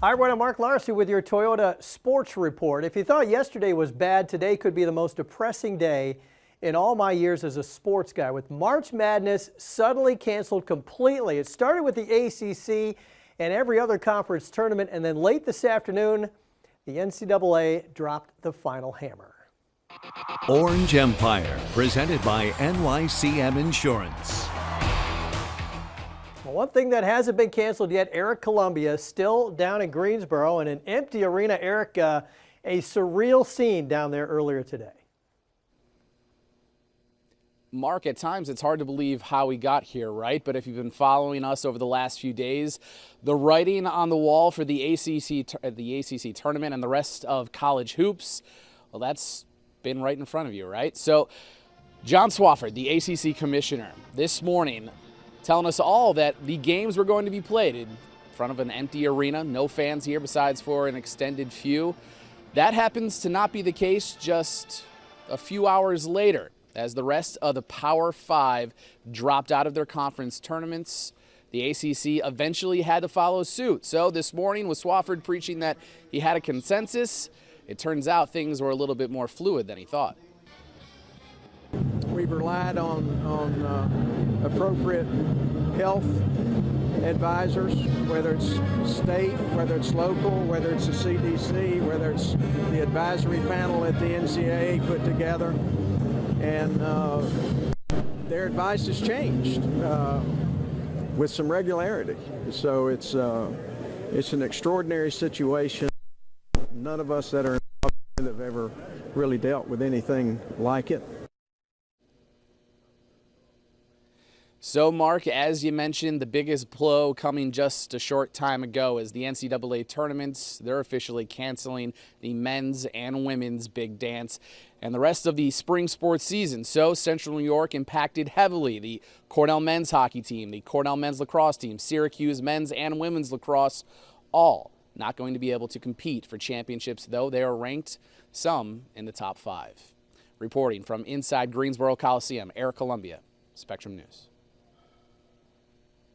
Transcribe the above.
Hi, everyone. I'm Mark Larson with your Toyota Sports Report. If you thought yesterday was bad, today could be the most depressing day in all my years as a sports guy, with March Madness suddenly canceled completely. It started with the ACC and every other conference tournament, and then late this afternoon, the NCAA dropped the final hammer. Orange Empire, presented by NYCM Insurance. Well, one thing that hasn't been canceled yet, Erik Columbia, still down in Greensboro in an empty arena. Erik, a surreal scene down there earlier today. Mark, at times it's hard to believe how we got here, right? But if you've been following us over the last few days, the writing on the wall for the ACC tournament and the rest of college hoops, well, that's been right in front of you, right? So John Swofford, the ACC commissioner, this morning telling us all that the games were going to be played in front of an empty arena, no fans here besides for an extended few. That happens to not be the case just a few hours later, as the rest of the Power Five dropped out of their conference tournaments. The ACC eventually had to follow suit. So this morning, with Swofford preaching that he had a consensus, it turns out things were a little bit more fluid than he thought. We've relied on appropriate health advisors, whether it's state, whether it's local, whether it's the CDC, whether it's the advisory panel that the NCAA put together. And their advice has changed with some regularity. So it's an extraordinary situation. None of us that are involved have ever really dealt with anything like it. So, Mark, as you mentioned, the biggest blow coming just a short time ago is the NCAA tournaments. They're officially canceling the men's and women's big dance and the rest of the spring sports season. So, Central New York impacted heavily. The Cornell men's hockey team, the Cornell men's lacrosse team, Syracuse men's and women's lacrosse, all not going to be able to compete for championships, though they are ranked, some in the top 5. Reporting from inside Greensboro Coliseum, Erik Columbia, Spectrum News.